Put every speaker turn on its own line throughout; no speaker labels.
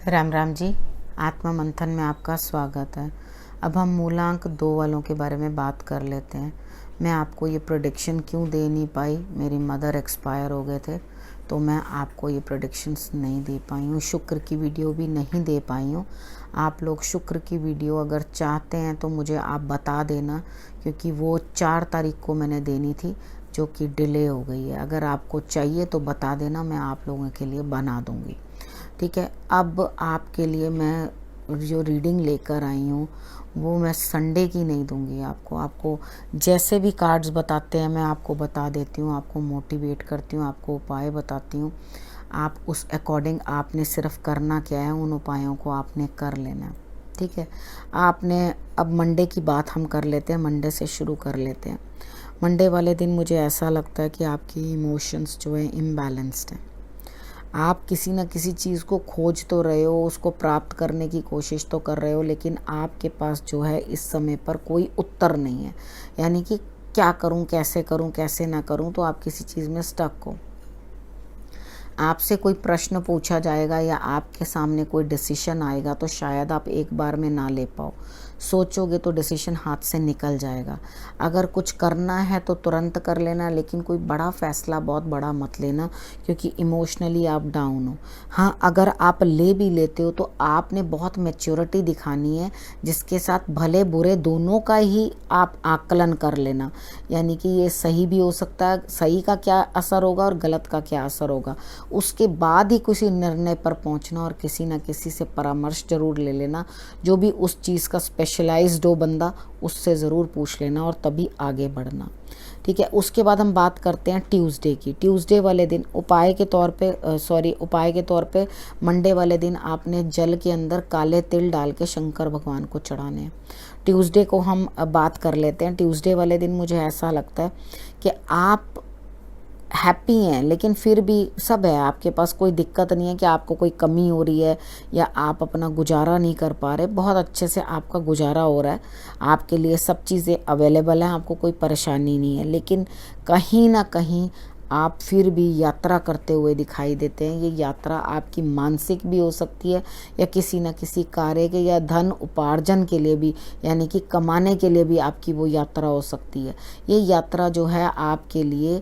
राम राम जी। आत्मा मंथन में आपका स्वागत है। अब हम मूलांक 2 वालों के बारे में बात कर लेते हैं। मैं आपको ये प्रेडिक्शन क्यों दे नहीं पाई, मेरी मदर एक्सपायर हो गए थे तो मैं आपको ये प्रेडिक्शंस नहीं दे पाई हूँ। शुक्र की वीडियो भी नहीं दे पाई हूँ। आप लोग शुक्र की वीडियो अगर चाहते हैं तो मुझे आप बता देना, क्योंकि वो 4 तारीख को मैंने देनी थी जो कि डिले हो गई है। अगर आपको चाहिए तो बता देना, मैं आप लोगों के लिए बना दूँगी। ठीक है। अब आपके लिए मैं जो रीडिंग लेकर आई हूँ वो मैं संडे की नहीं दूंगी आपको जैसे भी कार्ड्स बताते हैं मैं आपको बता देती हूँ, आपको मोटिवेट करती हूँ, आपको उपाय बताती हूँ। आप उस अकॉर्डिंग आपने सिर्फ करना क्या है, उन उपायों को आपने कर लेना है। ठीक है। आपने अब मंडे की बात हम कर लेते हैं, मंडे से शुरू कर लेते हैं। मंडे वाले दिन मुझे ऐसा लगता है कि आपकी इमोशंस जो है इम्बैलेंस्ड हैं। आप किसी न किसी चीज़ को खोज तो रहे हो, उसको प्राप्त करने की कोशिश तो कर रहे हो, लेकिन आपके पास जो है इस समय पर कोई उत्तर नहीं है। यानी कि क्या करूं, कैसे ना करूं, तो आप किसी चीज़ में स्टक हो। आपसे कोई प्रश्न पूछा जाएगा या आपके सामने कोई डिसीजन आएगा तो शायद आप एक बार में ना ले पाओ। सोचोगे तो डिसीजन हाथ से निकल जाएगा। अगर कुछ करना है तो तुरंत कर लेना, लेकिन कोई बड़ा फैसला बहुत बड़ा मत लेना, क्योंकि इमोशनली आप डाउन हो। हाँ, अगर आप ले भी लेते हो तो आपने बहुत मैच्योरिटी दिखानी है, जिसके साथ भले बुरे दोनों का ही आप आकलन कर लेना। यानी कि ये सही भी हो सकता है, सही का क्या असर होगा और गलत का क्या असर होगा, उसके बाद ही किसी निर्णय पर पहुंचना। और किसी न किसी से परामर्श जरूर ले लेना, जो भी उस चीज़ का स्पेशलाइज्ड हो बंदा, उससे ज़रूर पूछ लेना और तभी आगे बढ़ना। ठीक है। उसके बाद हम बात करते हैं ट्यूसडे की। ट्यूसडे वाले दिन उपाय के तौर पे मंडे वाले दिन आपने जल के अंदर काले तिल डाल के शंकर भगवान को चढ़ाने हैं। ट्यूसडे को हम बात कर लेते हैं। ट्यूसडे वाले दिन मुझे ऐसा लगता है कि आप हैप्पी हैं, लेकिन फिर भी सब है, आपके पास कोई दिक्कत नहीं है कि आपको कोई कमी हो रही है या आप अपना गुजारा नहीं कर पा रहे। बहुत अच्छे से आपका गुजारा हो रहा है, आपके लिए सब चीज़ें अवेलेबल हैं, आपको कोई परेशानी नहीं है। लेकिन कहीं ना कहीं आप फिर भी यात्रा करते हुए दिखाई देते हैं। ये यात्रा आपकी मानसिक भी हो सकती है या किसी न किसी कार्य के या धन उपार्जन के लिए भी, यानी कि कमाने के लिए भी आपकी वो यात्रा हो सकती है। ये यात्रा जो है आपके लिए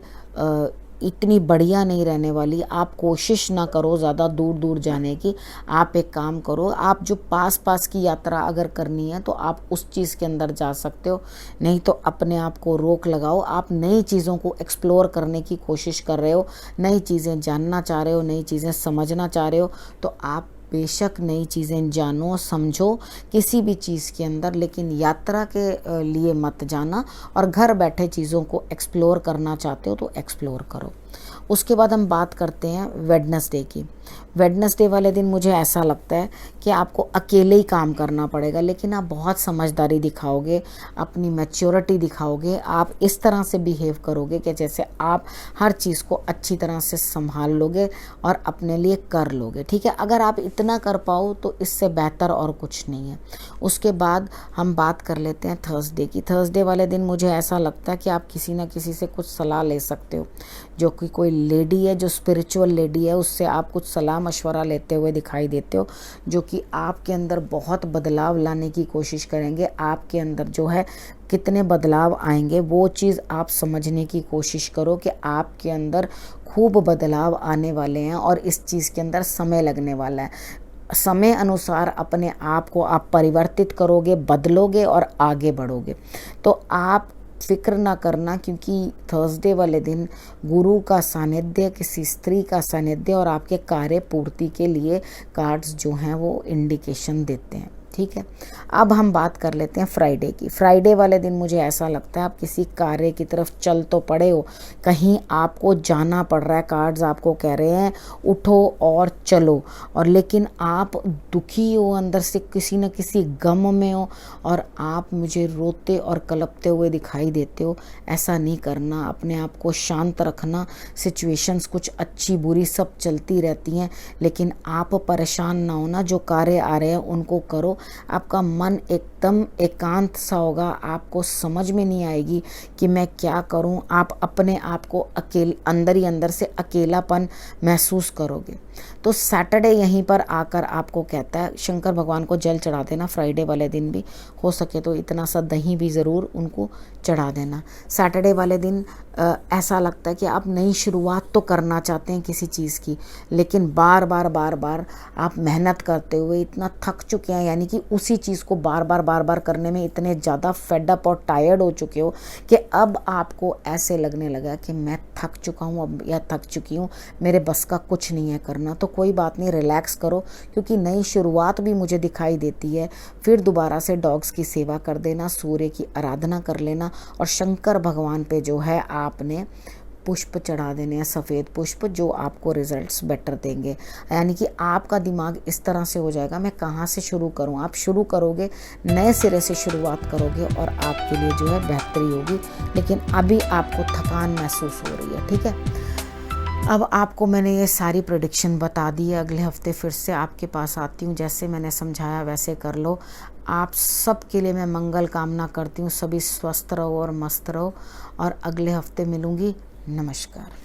इतनी बढ़िया नहीं रहने वाली। आप कोशिश ना करो ज़्यादा दूर दूर जाने की। आप एक काम करो, आप जो पास पास की यात्रा अगर करनी है तो आप उस चीज़ के अंदर जा सकते हो, नहीं तो अपने आप को रोक लगाओ। आप नई चीज़ों को एक्सप्लोर करने की कोशिश कर रहे हो, नई चीज़ें जानना चाह रहे हो, नई चीज़ें समझना चाह रहे हो, तो आप बेशक नई चीज़ें जानो समझो किसी भी चीज़ के अंदर, लेकिन यात्रा के लिए मत जाना। और घर बैठे चीज़ों को एक्सप्लोर करना चाहते हो तो एक्सप्लोर करो। उसके बाद हम बात करते हैं वेडनेसडे की। वेडनेसडे वाले दिन मुझे ऐसा लगता है कि आपको अकेले ही काम करना पड़ेगा, लेकिन आप बहुत समझदारी दिखाओगे, अपनी मैच्योरिटी दिखाओगे। आप इस तरह से बिहेव करोगे कि जैसे आप हर चीज़ को अच्छी तरह से संभाल लोगे और अपने लिए कर लोगे। ठीक है। अगर आप इतना कर पाओ तो इससे बेहतर और कुछ नहीं है। उसके बाद हम बात कर लेते हैं थर्सडे की। थर्सडे वाले दिन मुझे ऐसा लगता है कि आप किसी न किसी से कुछ सलाह ले सकते हो, जो कि कोई लेडी है, जो स्पिरिचुअल लेडी है, उससे आप कुछ सलाह मशवरा लेते हुए दिखाई देते हो, जो कि आपके अंदर बहुत बदलाव लाने की कोशिश करेंगे। आपके अंदर जो है कितने बदलाव आएंगे वो चीज़ आप समझने की कोशिश करो कि आपके अंदर खूब बदलाव आने वाले हैं और इस चीज़ के अंदर समय लगने वाला है। समय अनुसार अपने आप को आप परिवर्तित करोगे, बदलोगे और आगे बढ़ोगे। तो आप फिक्र ना करना, क्योंकि थर्सडे वाले दिन गुरु का सानिध्य, किसी स्त्री का सानिध्य और आपके कार्य पूर्ति के लिए कार्ड्स जो हैं वो इंडिकेशन देते हैं। ठीक है। अब हम बात कर लेते हैं फ्राइडे की। फ्राइडे वाले दिन मुझे ऐसा लगता है आप किसी कार्य की तरफ चल तो पड़े हो, कहीं आपको जाना पड़ रहा है, कार्ड्स आपको कह रहे हैं उठो और चलो, और लेकिन आप दुखी हो, अंदर से किसी न किसी गम में हो और आप मुझे रोते और कलपते हुए दिखाई देते हो। ऐसा नहीं करना, अपने आप को शांत रखना। सिचुएशंस कुछ अच्छी बुरी सब चलती रहती हैं, लेकिन आप परेशान ना होना। जो कार्य आ रहे हैं उनको करो। आपका मन एकदम एकदम एकांत सा होगा, आपको समझ में नहीं आएगी कि मैं क्या करूं। आप अपने आप को अंदर ही अंदर से अकेलापन महसूस करोगे। तो सैटरडे यहीं पर आकर आपको कहता है, शंकर भगवान को जल चढ़ा देना फ्राइडे वाले दिन भी, हो सके तो इतना सा दही भी ज़रूर उनको चढ़ा देना। सैटरडे वाले दिन ऐसा लगता है कि आप नई शुरुआत तो करना चाहते हैं किसी चीज़ की, लेकिन बार बार आप मेहनत करते हुए इतना थक चुके हैं, यानी कि उसी चीज़ को बार बार करने में इतने ज़्यादा फेड अप और टायर्ड हो चुके हो कि अब आपको ऐसे लगने लगा कि मैं थक चुका हूँ अब, या थक चुकी हूँ, मेरे बस का कुछ नहीं है करना। तो कोई बात नहीं, रिलैक्स करो, क्योंकि नई शुरुआत भी मुझे दिखाई देती है। फिर दोबारा से डॉग्स की सेवा कर देना, सूर्य की आराधना कर लेना, और शंकर भगवान पे जो है आपने पुष्प चढ़ा देने हैं, सफ़ेद पुष्प, जो आपको रिजल्ट्स बेटर देंगे। यानी कि आपका दिमाग इस तरह से हो जाएगा, मैं कहाँ से शुरू करूँ। आप शुरू करोगे, नए सिरे से शुरुआत करोगे और आपके लिए जो है बेहतरी होगी। लेकिन अभी आपको थकान महसूस हो रही है, ठीक है। अब आपको मैंने ये सारी प्रेडिक्शन बता दी है। अगले हफ्ते फिर से आपके पास आती हूँ, जैसे मैंने समझाया वैसे कर लो। आप सब के लिए मैं मंगल कामना करती हूँ, सभी स्वस्थ रहो और मस्त रहो, और अगले हफ्ते मिलूँगी। नमस्कार।